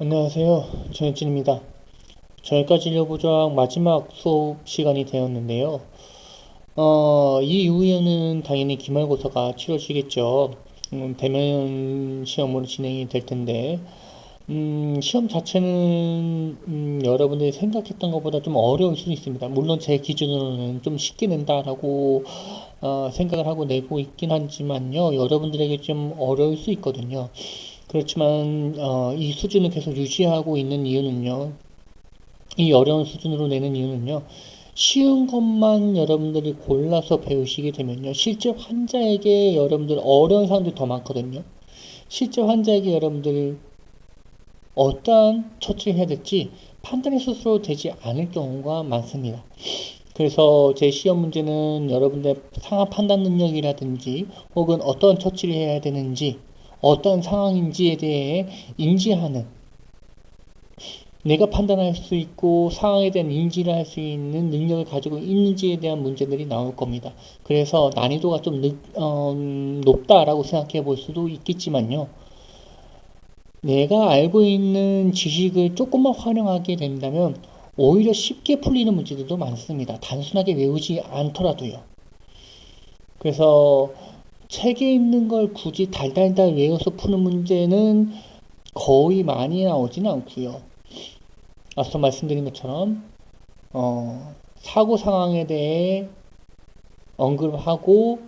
안녕하세요. 전혜진입니다. 저희까지 진료부장 마지막 수업 시간이 되었는데요. 이 이후에는 당연히 기말고사가 치러지겠죠. 대면 시험으로 진행이 될 텐데, 시험 자체는, 여러분들이 생각했던 것보다 좀 어려울 수 있습니다. 물론 제 기준으로는 좀 쉽게 낸다라고, 생각을 하고 내고 있긴 하지만요. 여러분들에게 좀 어려울 수 있거든요. 그렇지만 이 수준을 계속 유지하고 있는 이유는요. 이 어려운 수준으로 내는 이유는요. 쉬운 것만 여러분들이 골라서 배우시게 되면요. 실제 환자에게 여러분들 어려운 사람들이 더 많거든요. 실제 환자에게 여러분들 어떠한 처치를 해야 될지 판단이 스스로 되지 않을 경우가 많습니다. 그래서 제 시험 문제는 여러분들의 상황 판단 능력이라든지 혹은 어떤 처치를 해야 되는지 어떤 상황인지에 대해 인지하는 내가 판단할 수 있고 상황에 대한 인지를 할 수 있는 능력을 가지고 있는지에 대한 문제들이 나올 겁니다. 그래서 난이도가 좀 높다라고 생각해 볼 수도 있겠지만요. 내가 알고 있는 지식을 조금만 활용하게 된다면 오히려 쉽게 풀리는 문제들도 많습니다. 단순하게 외우지 않더라도요. 그래서 책에 있는 걸 굳이 달달달 외워서 푸는 문제는 거의 많이 나오지는 않고요. 앞서 말씀드린 것처럼 사고 상황에 대해 언급하고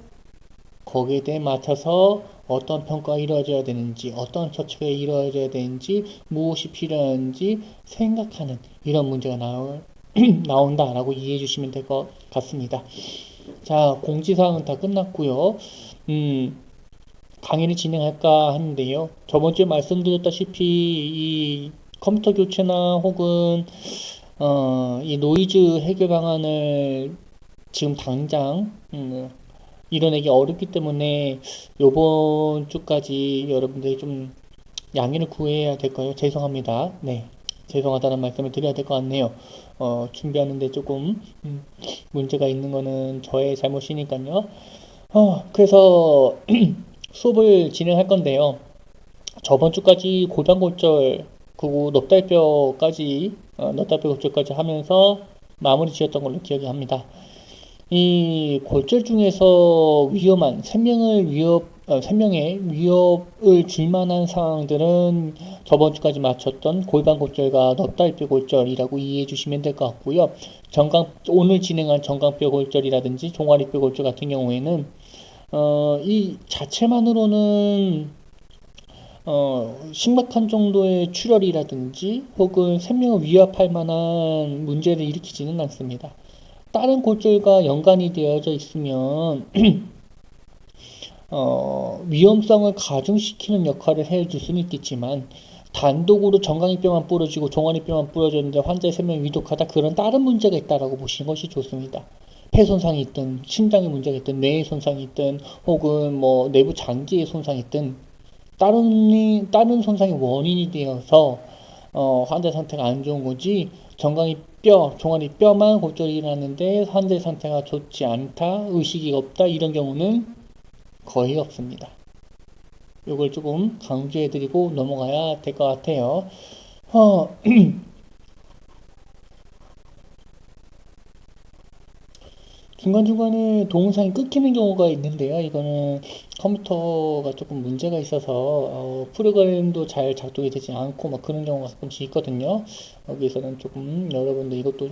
거기에 대해 맞춰서 어떤 평가가 이루어져야 되는지 어떤 처치가 이루어져야 되는지 무엇이 필요한지 생각하는 이런 문제가 나온다라고 이해해 주시면 될 것 같습니다. 자, 공지사항은 다 끝났고요. 강의를 진행할까 하는데요. 저번 주에 말씀드렸다시피 이 컴퓨터 교체나 혹은 이 노이즈 해결 방안을 지금 당장 이뤄내기 어렵기 때문에 요번 주까지 여러분들이 좀 양해를 구해야 될까요? 죄송합니다. 네. 죄송하다는 말씀을 드려야 될 것 같네요. 준비하는데 조금 문제가 있는 거는 저의 잘못이니까요. 그래서 수업을 진행할 건데요. 저번 주까지 골반골절 그리고 넙다리뼈 골절까지 하면서 마무리 지었던 걸로 기억이 합니다. 이 골절 중에서 위험한 생명의 위협을 줄 만한 상황들은 저번 주까지 마쳤던 골반골절과 넙다리뼈 골절이라고 이해해 주시면 될 것 같고요. 오늘 진행한 정강뼈 골절이라든지 종아리뼈 골절 같은 경우에는 이 자체만으로는 심각한 정도의 출혈이라든지 혹은 생명을 위협할 만한 문제를 일으키지는 않습니다. 다른 골절과 연관이 되어져 있으면 위험성을 가중시키는 역할을 해줄 수는 있겠지만 단독으로 정강이뼈만 부러지고 종아리뼈만 부러졌는데 환자의 생명이 위독하다 그런 다른 문제가 있다라고 보시는 것이 좋습니다. 폐 손상이 있든 심장에 문제가 있든 뇌에 손상이 있든 혹은 뭐 내부 장기에 손상이 있든 다른 손상의 원인이 되어서 환자 상태가 안 좋은 거지 정강이 종아리 뼈만 골절이 일어났는데 환자의 상태가 좋지 않다, 의식이 없다 이런 경우는 거의 없습니다. 이걸 조금 강조해드리고 넘어가야 될 것 같아요. 어, 중간중간에 동영상이 끊기는 경우가 있는데요. 이거는 컴퓨터가 조금 문제가 있어서 프로그램도 잘 작동이 되지 않고 막 그런 경우가 가끔씩 있거든요. 여기서는 조금 여러분들 이것도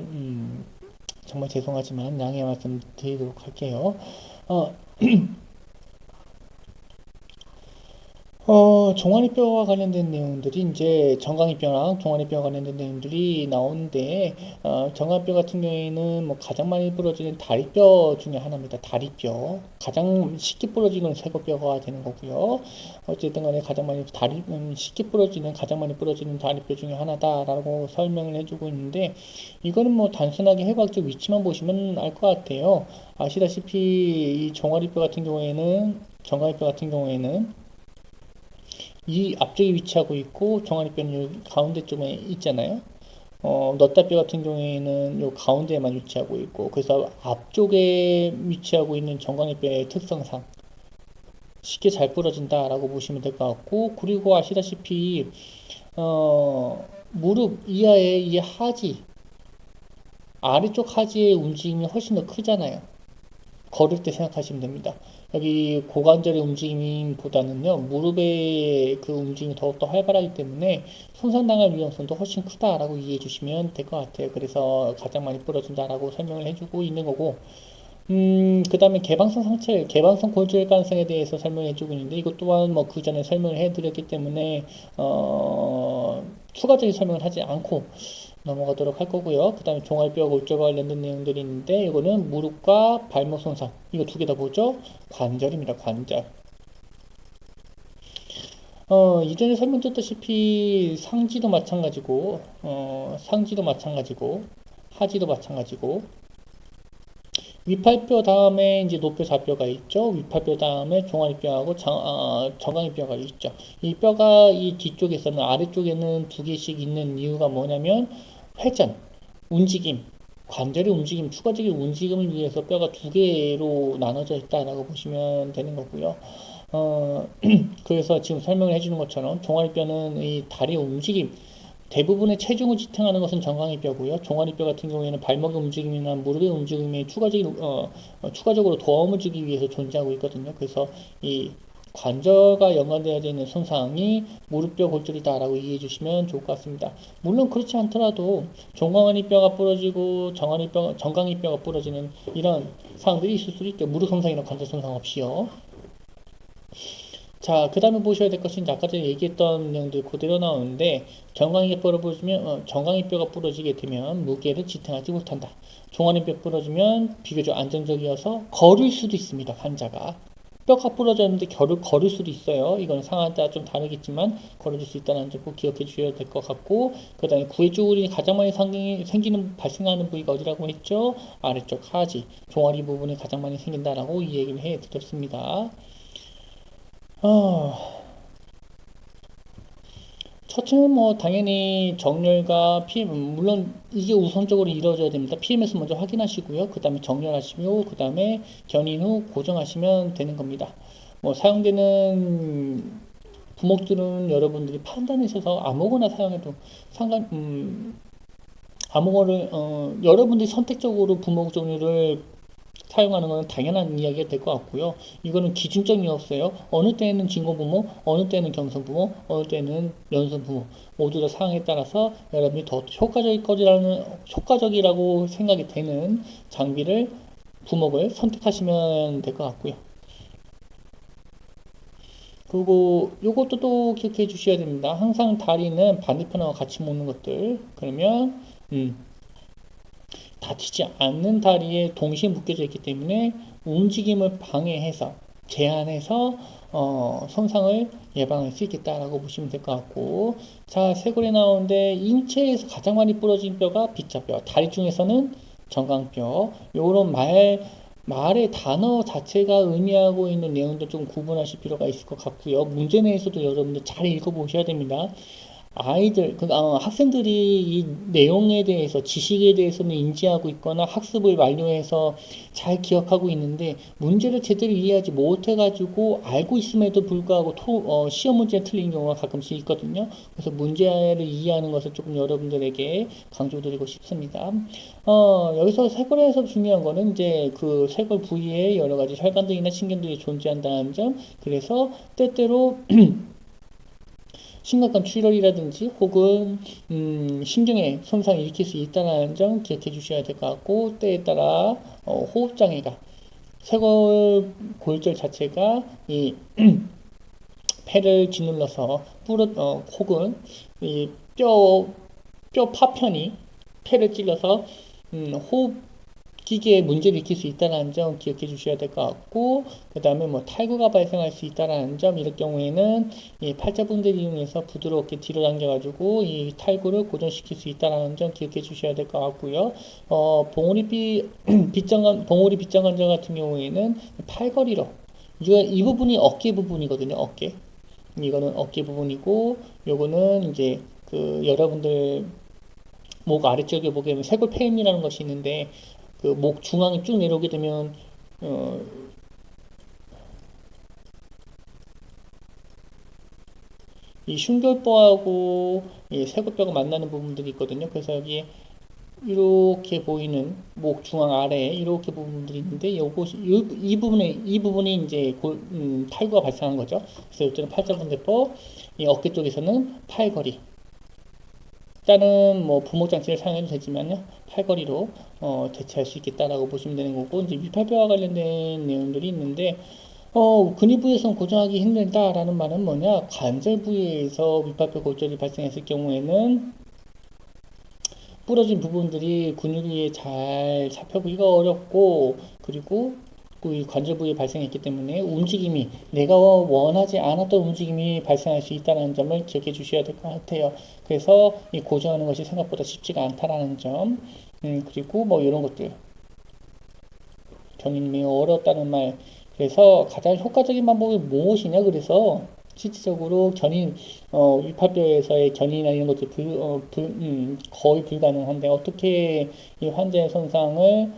정말 죄송하지만 양해 말씀 드리도록 할게요. 어, 종아리뼈와 관련된 내용들이 이제 정강이뼈랑 종아리뼈와 관련된 내용들이 나오는데, 정강이뼈 같은 경우에는 뭐 가장 많이 부러지는 다리뼈 중에 하나입니다. 다리뼈. 가장 쉽게 부러지는 건 쇄골뼈가 되는 거고요. 어쨌든 간에 쉽게 부러지는, 가장 많이 부러지는 다리뼈 중에 하나다라고 설명을 해주고 있는데, 이거는 뭐 단순하게 해부학적 위치만 보시면 알 것 같아요. 아시다시피 이 정강이뼈 같은 경우에는 이 앞쪽에 위치하고 있고 종아리뼈는 여기 가운데 쪽에 있잖아요. 넛다뼈 같은 경우에는 요 가운데에만 위치하고 있고 그래서 앞쪽에 위치하고 있는 정강이뼈의 특성상 쉽게 잘 부러진다라고 보시면 될 것 같고, 그리고 아시다시피 무릎 이하의 이 하지, 아래쪽 하지의 움직임이 훨씬 더 크잖아요. 걸을 때 생각하시면 됩니다. 여기 고관절의 움직임보다는요, 무릎의 그 움직임이 더욱더 활발하기 때문에 손상당할 위험성도 훨씬 크다라고 이해해 주시면 될 것 같아요. 그래서 가장 많이 부러진다라고 설명을 해주고 있는 거고, 그 다음에 개방성 상체, 개방성 골절 가능성에 대해서 설명해주고 있는데, 이것 또한 뭐 그 전에 설명을 해드렸기 때문에, 추가적인 설명을 하지 않고 넘어가도록 할 거고요. 그 다음에 종아리뼈 골절과 관련된 내용들이 있는데, 이거는 무릎과 발목 손상, 이거 두 개 다 뭐죠? 관절입니다, 관절. 이전에 설명드렸다시피 상지도 마찬가지고, 하지도 마찬가지고, 위팔뼈 다음에 이제 노뼈 좌뼈가 있죠. 위팔뼈 다음에 종아리뼈하고 정강이뼈가 있죠. 이 뼈가 이 뒤쪽에서는 아래쪽에는 두 개씩 있는 이유가 뭐냐면 회전, 움직임, 관절의 움직임, 추가적인 움직임을 위해서 뼈가 두 개로 나눠져 있다라고 보시면 되는 거고요. 그래서 지금 설명을 해주는 것처럼 종아리뼈는 이 다리의 움직임, 대부분의 체중을 지탱하는 것은 정강이뼈고요. 종아리뼈 같은 경우에는 발목의 움직임이나 무릎의 움직임에 추가적으로 도움을 주기 위해서 존재하고 있거든요. 그래서 이 관절과 연관되어져 있는 손상이 무릎뼈 골절이다라고 이해해 주시면 좋을 것 같습니다. 물론 그렇지 않더라도 종강이뼈가 부러지고 정강이뼈가 부러지는 이런 상황들이 있을 수도 있죠. 무릎 손상이나 관절 손상 없이요. 자, 그 다음에 보셔야 될 것은 아까 전에 얘기했던 내용들 그대로 나오는데 정강이뼈가 부러지게 되면 무게를 지탱하지 못한다. 종아리뼈 부러지면 비교적 안정적이어서 걸을 수도 있습니다. 환자가. 뼈가 부러졌는데 걸을 수도 있어요. 이건 상황에 따라 좀 다르겠지만 걸어줄 수 있다는 점 꼭 기억해 주셔야 될 것 같고, 그 다음에 구해줄이 가장 많이 발생하는 부위가 어디라고 했죠? 아래쪽 하지, 종아리 부분이 가장 많이 생긴다라고 이 얘기를 해 드렸습니다. 첫째는 뭐 당연히 정렬과 PM, 물론 이게 우선적으로 이루어져야 됩니다. PMS 먼저 확인하시고요. 그 다음에 정렬하시고, 그 다음에 견인 후 고정하시면 되는 겁니다. 뭐 사용되는 부목줄은 여러분들이 판단하셔서 아무거나 사용해도 아무거를 여러분들이 선택적으로 부목 종류를 사용하는 것은 당연한 이야기가 될 것 같고요. 이거는 기준점이 없어요. 어느 때는 진공부모, 어느 때는 경선부모, 어느 때는 연선부모. 모두 다 상황에 따라서 여러분이 더 효과적이라고 생각이 되는 장비를, 부목을 선택하시면 될 것 같고요. 그리고 요것도 또 기억해 주셔야 됩니다. 항상 다리는 반대편하고 같이 묶는 것들. 그러면, 다치지 않는 다리에 동시에 묶여져 있기 때문에 움직임을 방해해서 제한해서 손상을 예방할 수 있겠다라고 보시면 될 것 같고, 자, 쇄골이 나오는데 인체에서 가장 많이 부러진 뼈가 빗자뼈, 다리 중에서는 정강뼈. 요런 말의 단어 자체가 의미하고 있는 내용도 좀 구분하실 필요가 있을 것 같고요. 문제 내에서도 여러분들 잘 읽어보셔야 됩니다. 학생들이 이 내용에 대해서, 지식에 대해서는 인지하고 있거나 학습을 완료해서 잘 기억하고 있는데 문제를 제대로 이해하지 못해가지고 알고 있음에도 불구하고 시험 문제 틀린 경우가 가끔씩 있거든요. 그래서 문제를 이해하는 것을 조금 여러분들에게 강조드리고 싶습니다. 여기서 쇄골에서 중요한 거는 이제 그 쇄골 부위에 여러 가지 혈관들이나 신경들이 존재한다는 점, 그래서 때때로 심각한 출혈이라든지 혹은 신경에 손상을 일으킬 수 있다는 점 기억해 주셔야 될 것 같고, 때에 따라 호흡장애가, 쇄골 골절 자체가 이 폐를 짓눌러서 혹은 이 뼈 파편이 폐를 찔러서 호흡 기계에 문제를 일으킬 수 있다는 점 기억해 주셔야 될 것 같고, 그 다음에 뭐 탈구가 발생할 수 있다는 점, 이럴 경우에는 이 팔자분들 이용해서 부드럽게 뒤로 당겨가지고 이 탈구를 고정시킬 수 있다는 점 기억해 주셔야 될 것 같고요. 봉우리 빗장 관절 같은 경우에는 팔걸이로, 이 부분이 어깨 부분이거든요. 어깨. 이거는 어깨 부분이고, 요거는 이제 그 여러분들 목 아래쪽에 보게 되면 쇄골 폐임이라는 것이 있는데, 그 목 중앙이 쭉 내려오게 되면 이 흉결뼈하고 이 쇄골뼈가 만나는 부분들이 있거든요. 그래서 여기 이렇게 보이는 목 중앙 아래에 이렇게 부분들이 있는데 요것이 이 부분이 이제 탈구가 발생한 거죠. 그래서 이쪽은 팔자분대법, 이 어깨 쪽에서는 팔걸이. 다른 뭐 부목장치를 사용해도 되지만요, 팔걸이로 대체할 수 있겠다라고 보시면 되는 거고, 이제 위팔뼈와 관련된 내용들이 있는데, 근위 부위에선 고정하기 힘들다라는 말은 뭐냐? 관절 부위에서 위팔뼈 골절이 발생했을 경우에는 부러진 부분들이 근육 위에 잘 살펴보기가 어렵고, 그리고 그 관절 부위에 발생했기 때문에 움직임이 내가 원하지 않았던 움직임이 발생할 수 있다는 점을 기억해 주셔야 될 것 같아요. 그래서 이 고정하는 것이 생각보다 쉽지가 않다라는 점, 그리고 뭐 이런 것들, 견인이 매우 어렵다는 말. 그래서 가장 효과적인 방법이 무엇이냐? 그래서 실질적으로 위팔뼈에서의 견인이나 이런 것들 거의 불가능한데 어떻게 이 환자의 손상을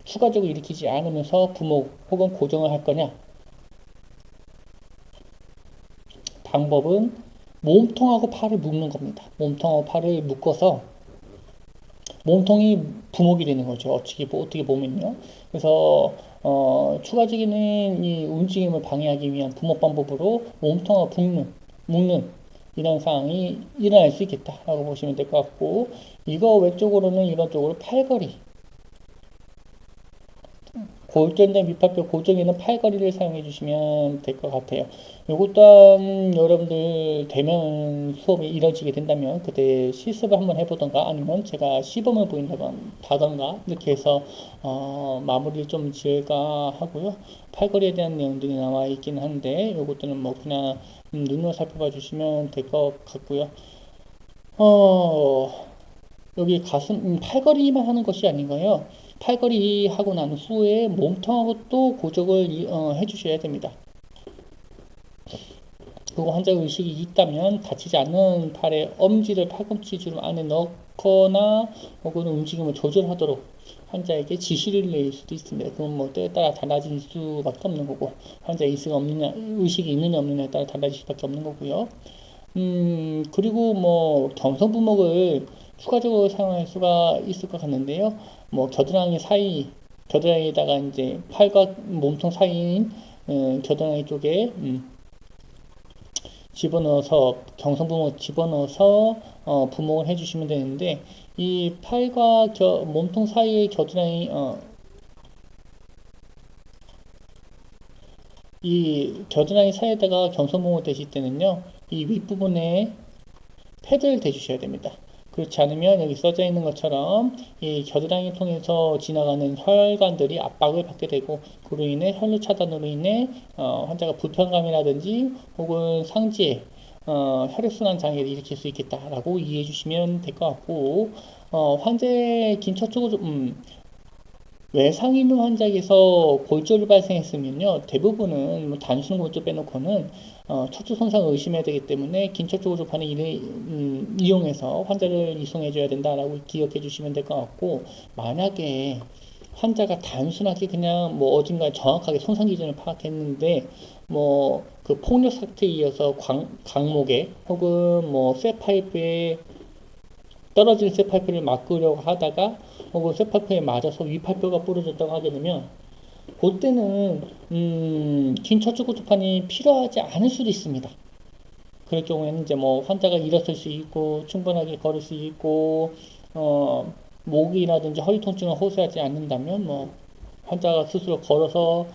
추가적으로 일으키지 않으면서 부목 혹은 고정을 할 거냐? 방법은 몸통하고 팔을 묶는 겁니다. 몸통하고 팔을 묶어서 몸통이 부목이 되는 거죠. 어떻게 보면요. 그래서 추가적인 이 움직임을 방해하기 위한 부목 방법으로 몸통하고 묶는 이런 상황이 일어날 수 있겠다라고 보시면 될 것 같고, 이거 외적으로는 일반적으로 팔걸이, 골절된 위팔뼈 고정에는 팔걸이를 사용해 주시면 될 것 같아요. 요것 또한 여러분들 대면 수업이 이뤄지게 된다면 그때 실습을 한번 해보던가 아니면 제가 시범을 보인다던가 이렇게 해서 마무리를 좀 지을까 하고요. 팔걸이에 대한 내용들이 나와 있긴 한데 요것들은 뭐 그냥 눈으로 살펴봐 주시면 될 것 같고요. 여기 팔걸이만 하는 것이 아닌가요? 팔걸이 하고 난 후에 몸통하고 또 고정을 해주셔야 됩니다. 그리고 환자가 의식이 있다면 다치지 않는 팔에 엄지를 팔꿈치 주름 안에 넣거나 혹은 움직임을 조절하도록 환자에게 지시를 낼 수도 있습니다. 그건 뭐 때에 따라 달라질 수밖에 없는 거고, 환자의 의식이 있느냐 없느냐에 따라 달라질 수밖에 없는 거고요. 그리고 뭐 경성부목을 추가적으로 사용할 수가 있을 것 같는데요. 뭐 겨드랑이에다가 이제 팔과 몸통 사이인 겨드랑이 쪽에 경성부목 집어넣어서 부목을 해주시면 되는데, 이 팔과 몸통 사이의 이 겨드랑이 사이에다가 경성부목을 대실 때는요, 이 윗부분에 패드를 대주셔야 됩니다. 그렇지 않으면 여기 써져 있는 것처럼 이 겨드랑이 통해서 지나가는 혈관들이 압박을 받게 되고, 그로 인해 혈류 차단으로 인해 환자가 불편감이라든지 혹은 상지에 혈액순환 장애를 일으킬 수 있겠다라고 이해해 주시면 될 것 같고, 환자의 긴 척추 외상 있는 환자에게서 골절이 발생했으면요, 대부분은 뭐 단순 골절 빼놓고는 척추 손상을 의심해야 되기 때문에 긴 척추 조절판을 이용해서 환자를 이송해 줘야 된다라고 기억해 주시면 될 것 같고, 만약에 환자가 단순하게 그냥 뭐 어딘가에 정확하게 손상 기준을 파악했는데 뭐 그 폭력 사태에 이어서 강목에 혹은 뭐 쇠파이프에 떨어진 쇠파이프를 막으려고 하다가 혹은 쇠파이프에 맞아서 위팔뼈가 부러졌다고 하게 되면 그때는 긴 척추구조판이 필요하지 않을 수도 있습니다. 그럴 경우에는 이제 뭐 환자가 일어설 수 있고 충분하게 걸을 수 있고 목이라든지 허리 통증을 호소하지 않는다면 뭐 환자가 스스로 걸어서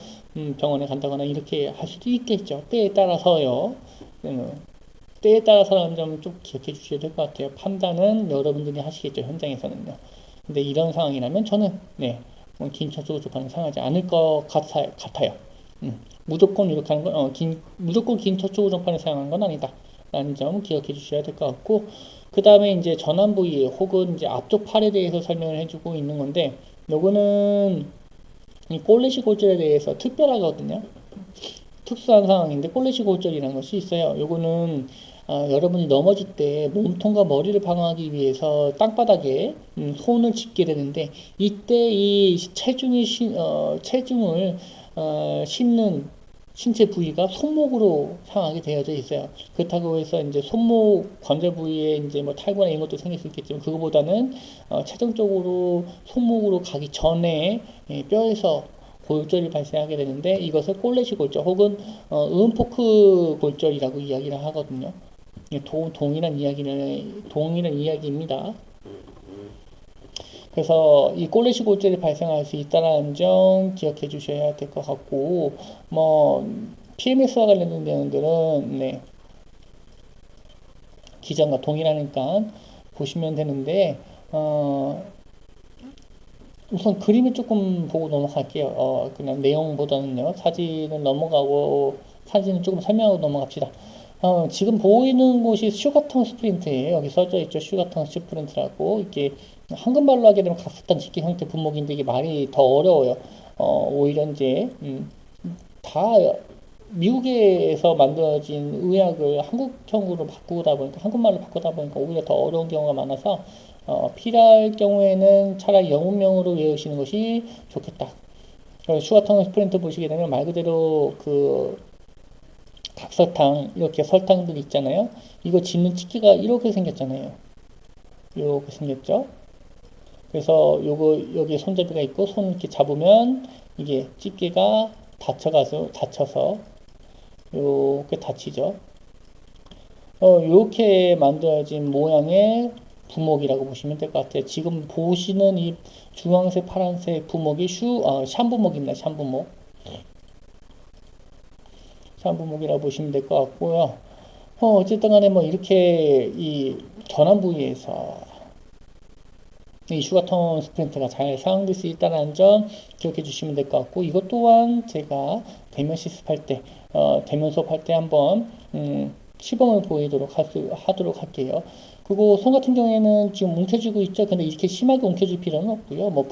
병원에 간다거나 이렇게 할 수도 있겠죠. 때에 따라서요. 때에 따라서라는 점 좀 기억해 주셔야 될 것 같아요. 판단은 여러분들이 하시겠죠, 현장에서는요. 근데 이런 상황이라면 저는 긴 척추 조판을 사용하지 않을 것 같아요. 무조건 이렇게 하는 건 무조건 긴 척추 조판을 사용하는 건 아니다. 라는 점 기억해 주셔야 될 것 같고, 그 다음에 이제 전완 부위 혹은 이제 앞쪽 팔에 대해서 설명을 해주고 있는 건데, 요거는 이 꼴레시 골절에 대해서 특별하거든요. 특수한 상황인데 꼴레시 골절이라는 것이 있어요. 요거는 여러분이 넘어질 때 몸통과 머리를 방어하기 위해서 땅바닥에 손을 짚게 되는데, 이때 이 체중을 싣는 신체 부위가 손목으로 상하게 되어져 있어요. 그렇다고 해서 이제 손목 관절 부위에 이제 뭐 탈구나 이런 것도 생길 수 있겠지만 그거보다는 최종적으로 손목으로 가기 전에 뼈에서 골절이 발생하게 되는데 이것을 꼴레시 골절 혹은 음포크 골절이라고 이야기를 하거든요. 동일한 이야기입니다. 그래서 이 꼴레시 골절이 발생할 수 있다는 점 기억해 주셔야 될 것 같고, 뭐, PMS와 관련된 내용들은, 네, 기장과 동일하니까 보시면 되는데, 우선 그림을 조금 보고 넘어갈게요. 그냥 내용보다는요. 사진을 넘어가고, 사진을 조금 설명하고 넘어갑시다. 지금 보이는 곳이 슈가턴 스프린트예요. 여기 써져 있죠. 슈가턴 스프린트라고. 이게 한국말로 하게 되면 각스탄 직기 형태 분목인데 이게 말이 더 어려워요. 오히려 이제 다 미국에서 만들어진 의학을 한국형으로 바꾸다 보니까 한국말로 바꾸다 보니까 오히려 더 어려운 경우가 많아서 필요할 경우에는 차라리 영문명으로 외우시는 것이 좋겠다. 슈가턴 스프린트 보시게 되면 말 그대로 그 각설탕 이렇게 설탕들 있잖아요. 이거 집는 집게가 이렇게 생겼잖아요. 이렇게 생겼죠. 그래서 요거 여기 손잡이가 있고 손 이렇게 잡으면 이게 집게가 다쳐서 이렇게 다치죠. 이렇게 만들어진 모양의 부목이라고 보시면 될 것 같아요. 지금 보시는 이 주황색, 파란색 부목이 샴부목입니다. 샴부목이라고 보시면 될 것 같고요. 어쨌든 간에 뭐 이렇게 이 전환 부위에서 이 슈가톤 스프린트가 잘 사용될 수 있다는 점 기억해 주시면 될 것 같고, 이것 또한 제가 대면 실습할 때, 대면 수업할 때 한번, 시범을 하도록 할게요. 그리고 손 같은 경우에는 지금 뭉쳐지고 있죠. 근데 이렇게 심하게 뭉쳐질 필요는 없고요. 뭐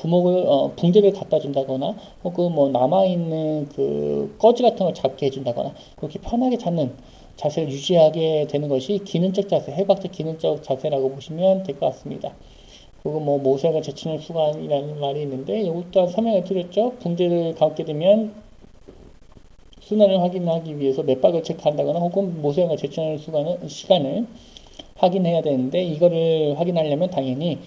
붕대를 갖다 준다거나, 혹은 뭐 남아있는 그 꺼지 같은 걸 잡게 해준다거나, 그렇게 편하게 잡는 자세를 유지하게 되는 것이 기능적 자세, 해박적 기능적 자세라고 보시면 될 것 같습니다. 그리고 뭐 모세가 제치는 수간이라는 말이 있는데 이것 또한 설명을 드렸죠. 붕대를 감게 되면 순환을 확인하기 위해서 맥박을 체크한다거나 혹은 모세가 제치는 시간을 확인해야 되는데 이거를 확인하려면 당연히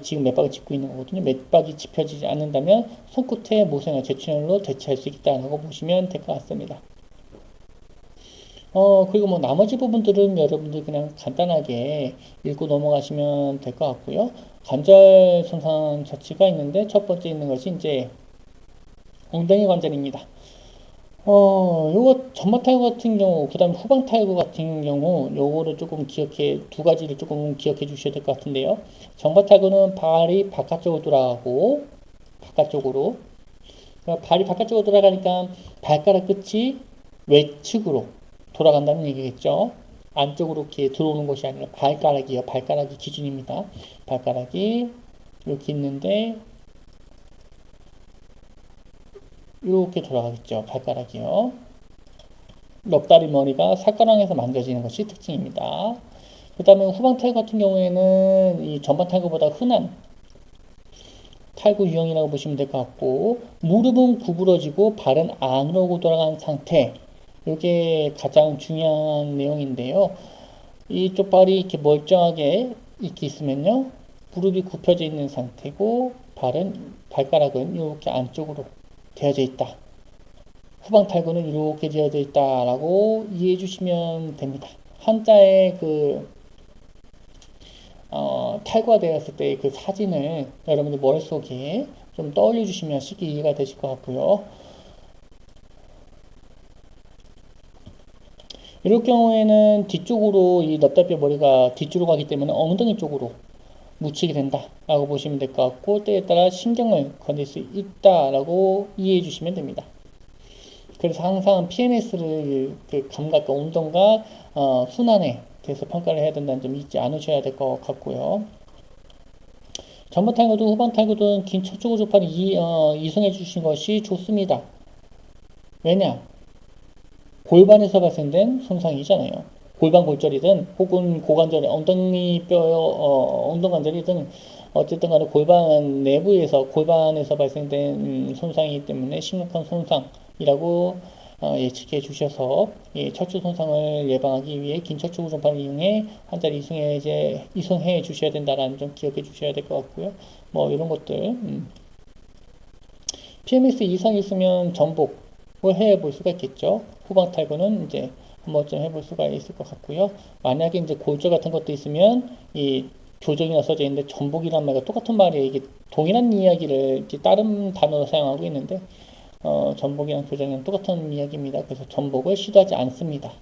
지금 맥박을 짚고 있는 거거든요. 맥박이 짚혀지지 않는다면 손끝에 모세가 제치는로 대체할 수 있다고 보시면 될 것 같습니다. 그리고 뭐 나머지 부분들은 여러분들 그냥 간단하게 읽고 넘어가시면 될 것 같고요. 관절 손상 처치가 있는데 첫 번째 있는 것이 이제 엉덩이 관절입니다. 요거 전방 탈구 같은 경우, 그 다음에 후방 탈구 같은 경우, 요거를 조금 두 가지를 조금 기억해 주셔야 될 것 같은데요. 전방 탈구는 발이 바깥쪽으로 돌아가고, 발이 바깥쪽으로 돌아가니까 발가락 끝이 외측으로 돌아간다는 얘기겠죠. 안쪽으로 이렇게 들어오는 것이 아니라 발가락이 기준입니다. 발가락이 이렇게 있는데 이렇게 돌아가겠죠. 발가락이요. 넉다리 머리가 살가랑에서 만져지는 것이 특징입니다. 그 다음에 후방 탈구 같은 경우에는 이 전방 탈구보다 흔한 탈구 유형이라고 보시면 될 것 같고, 무릎은 구부러지고 발은 안으로 돌아간 상태. 이게 가장 중요한 내용인데요. 이쪽 발이 이렇게 멀쩡하게 이렇게 있으면요, 무릎이 굽혀져 있는 상태고 발가락은 이렇게 안쪽으로 되어져 있다. 후방 탈구는 이렇게 되어져 있다라고 이해해 주시면 됩니다. 한자의 탈구가 되었을 때 그 사진을 여러분들 머릿속에 좀 떠올려 주시면 쉽게 이해가 되실 것 같고요. 이럴 경우에는 뒤쪽으로 이 넙다뼈 머리가 뒤쪽으로 가기 때문에 엉덩이 쪽으로 묻히게 된다라고 보시면 될 것 같고, 때에 따라 신경을 건들 수 있다라고 이해해 주시면 됩니다. 그래서 항상 PMS를 그 감각과 운동과 순환에 대해서 평가를 해야 된다는 점 잊지 않으셔야 될 것 같고요. 전방 탈구도 후방 탈구도 긴 척추구 조판을 이송해 주신 것이 좋습니다. 왜냐? 골반에서 발생된 손상이잖아요. 골반 골절이든 혹은 고관절, 엉덩관절이든 어쨌든 간에 골반에서 발생된 손상이기 때문에 심각한 손상이라고 예측해 주셔서 척추 손상을 예방하기 위해 긴 척추 구조판을 이용해 환자를 이송해 주셔야 된다라는 점 기억해 주셔야 될 것 같고요. 뭐 이런 것들 PMS 이상이 있으면 전복을 해 볼 수가 있겠죠. 후방 탈구는 이제 한 번쯤 해볼 수가 있을 것 같고요. 만약에 이제 골절 같은 것도 있으면 이 교정이라 써져 있는데 전복이란 말과 똑같은 말이에요. 이게 동일한 이야기를 이제 다른 단어로 사용하고 있는데 전복이랑 교정이랑 똑같은 이야기입니다. 그래서 전복을 시도하지 않습니다.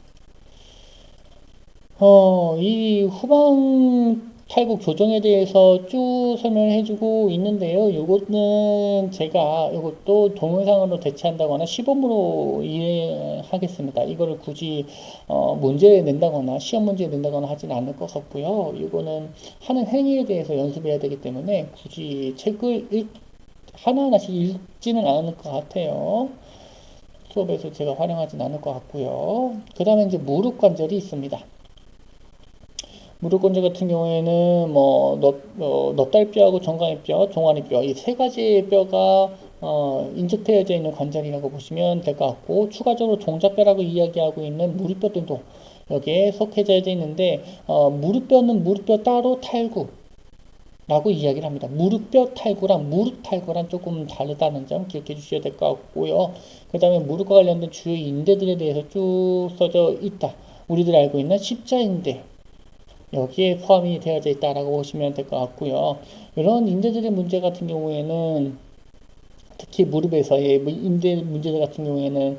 이 후방 탈구 교정에 대해서 쭉 설명을 해주고 있는데요. 요거는 제가 요것도 동영상으로 대체한다거나 시범으로 이해하겠습니다. 이거를 굳이 문제 낸다거나 시험 문제 낸다거나 하진 않을 것 같고요. 이거는 하는 행위에 대해서 연습해야 되기 때문에 굳이 책을 하나하나씩 읽지는 않을 것 같아요. 수업에서 제가 활용하진 않을 것 같고요. 그 다음에 이제 무릎 관절이 있습니다. 무릎 관절 같은 경우에는 넙다리뼈하고 정강이뼈, 종아리뼈 이 세 가지 뼈가 인접되어져 있는 관절이라고 보시면 될 것 같고 추가적으로 종잡뼈라고 이야기하고 있는 무릎뼈들도 여기에 속해져 있는데 무릎뼈는 무릎뼈 따로 탈구라고 이야기를 합니다. 무릎뼈 탈구랑 무릎 탈구랑 조금 다르다는 점 기억해 주셔야 될 것 같고요. 그 다음에 무릎과 관련된 주요 인대들에 대해서 쭉 써져 있다. 우리들이 알고 있는 십자인대 여기에 포함이 되어져 있다라고 보시면 될 것 같고요. 이런 인대들의 문제 같은 경우에는 특히 무릎에서의 인대 문제들 같은 경우에는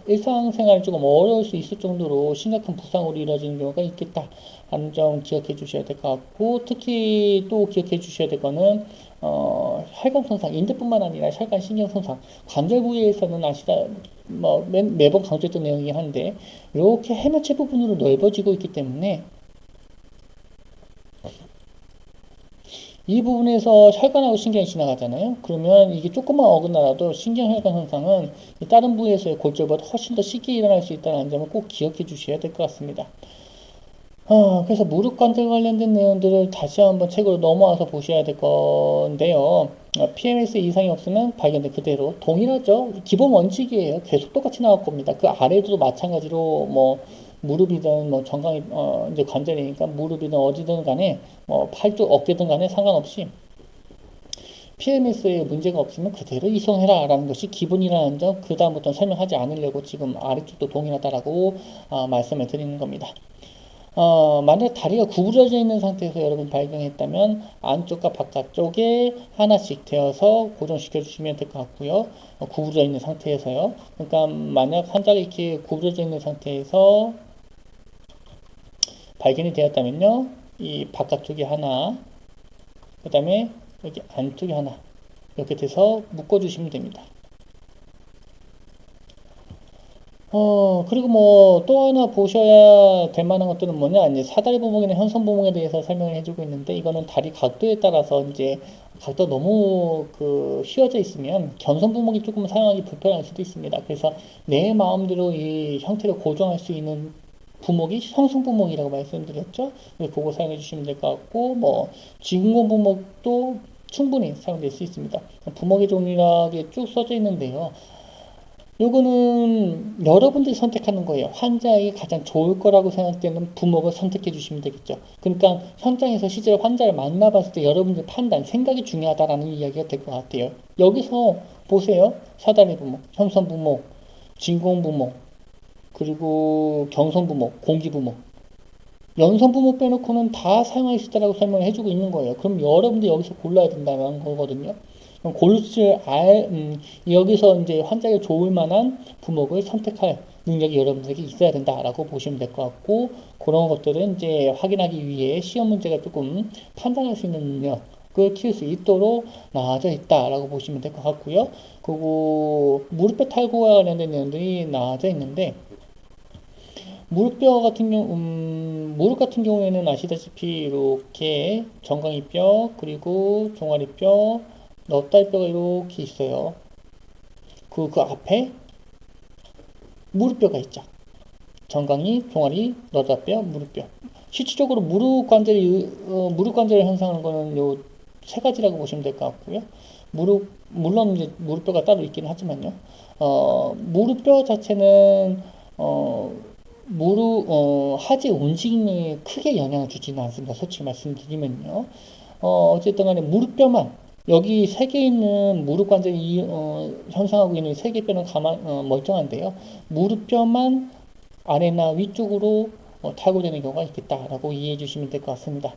일상생활이 조금 어려울 수 있을 정도로 심각한 부상으로 이루어지는 경우가 있겠다 하는 점 기억해 주셔야 될 것 같고 특히 또 기억해 주셔야 될 거는 혈관 손상, 인대뿐만 아니라 혈관 신경 손상, 관절 부위에서는 매번 강조했던 내용이긴 한데 이렇게 해면체 부분으로 넓어지고 있기 때문에 이 부분에서 혈관하고 신경이 지나가잖아요. 그러면 이게 조금만 어긋나라도 신경혈관 손상은 다른 부위에서의 골절보다 훨씬 더 쉽게 일어날 수 있다는 점을 꼭 기억해 주셔야 될 것 같습니다. 그래서 무릎 관절 관련된 내용들을 다시 한번 책으로 넘어와서 보셔야 될 건데요. PMS 이상이 없으면 발견된 그대로 동일하죠. 기본 원칙이에요. 계속 똑같이 나올 겁니다. 그 아래도 마찬가지로 무릎이든 정강이 이제 관절이니까 무릎이든 어디든 간에 팔 쪽 어깨든 간에 상관없이 PMS에 문제가 없으면 그대로 이송해라 라는 것이 기본이라는 점 그 다음부터는 설명하지 않으려고 지금 아래쪽도 동일하다라고 말씀을 드리는 겁니다. 만약 다리가 구부러져 있는 상태에서 여러분 발견했다면 안쪽과 바깥쪽에 하나씩 되어서 고정시켜 주시면 될 것 같고요. 구부러져 있는 상태에서요. 그러니까 만약 환자가 이렇게 구부러져 있는 상태에서 발견이 되었다면요. 이 바깥쪽에 하나, 그 다음에 여기 안쪽에 하나 이렇게 돼서 묶어 주시면 됩니다. 그리고 또 하나 보셔야 될 만한 것들은 뭐냐, 이제 사다리 부목이나 현선 부목에 대해서 설명을 해주고 있는데, 이거는 다리 각도에 따라서 이제 각도가 너무 휘어져 있으면 견선 부목이 조금 사용하기 불편할 수도 있습니다. 그래서 내 마음대로 이 형태를 고정할 수 있는 부목이 형성 부목이라고 말씀드렸죠. 그거 사용해 주시면 될 것 같고, 진공 부목도 충분히 사용될 수 있습니다. 부목의 종류라게 쭉 써져 있는데요. 요거는 여러분들이 선택하는 거예요. 환자에게 가장 좋을 거라고 생각되는 부목을 선택해 주시면 되겠죠. 그러니까 현장에서 실제로 환자를 만나봤을 때 여러분들 판단, 생각이 중요하다라는 이야기가 될 것 같아요. 여기서 보세요. 사다리 부목, 현선 부목, 진공 부목, 그리고 경선 부목, 공기 부목. 연선 부목 빼놓고는 다 사용할 수 있다라고 설명을 해주고 있는 거예요. 그럼 여러분들 여기서 골라야 된다는 거거든요. 여기서 이제 환자에게 좋을 만한 부목을 선택할 능력이 여러분들에게 있어야 된다라고 보시면 될 것 같고, 그런 것들은 이제 확인하기 위해 시험 문제가 조금 판단할 수 있는 능력을 키울 수 있도록 나아져 있다라고 보시면 될 것 같고요. 그리고 무릎뼈 탈구와 관련된 내용들이 나아져 있는데, 무릎 같은 경우에는 아시다시피 이렇게 정강이뼈, 그리고 종아리뼈, 넙다리뼈가 이렇게 있어요. 그 앞에 무릎뼈가 있죠. 정강이, 종아리, 너다뼈, 무릎뼈. 실질적으로 무릎 관절을 형성하는 거는 요 세 가지라고 보시면 될 것 같고요. 물론 이제 무릎뼈가 따로 있긴 하지만요. 무릎뼈 자체는 하지 움직임에 크게 영향을 주지는 않습니다. 솔직히 말씀드리면요. 어쨌든 간에 무릎뼈만, 여기 세 개 있는 무릎 관절이 형성하고 있는 세 개 뼈는 멀쩡한데요. 무릎뼈만 아래나 위쪽으로 탈구되는 경우가 있겠다라고 이해해 주시면 될 것 같습니다.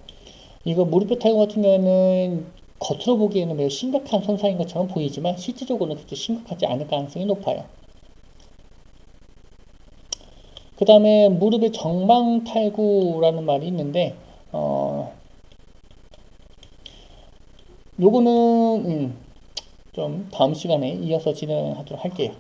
이거 무릎뼈 탈구 같은 경우에는 겉으로 보기에는 매우 심각한 손상인 것처럼 보이지만 실질적으로는 그렇게 심각하지 않을 가능성이 높아요. 그 다음에 무릎의 정방 탈구라는 말이 있는데 요거는 좀 다음 시간에 이어서 진행하도록 할게요.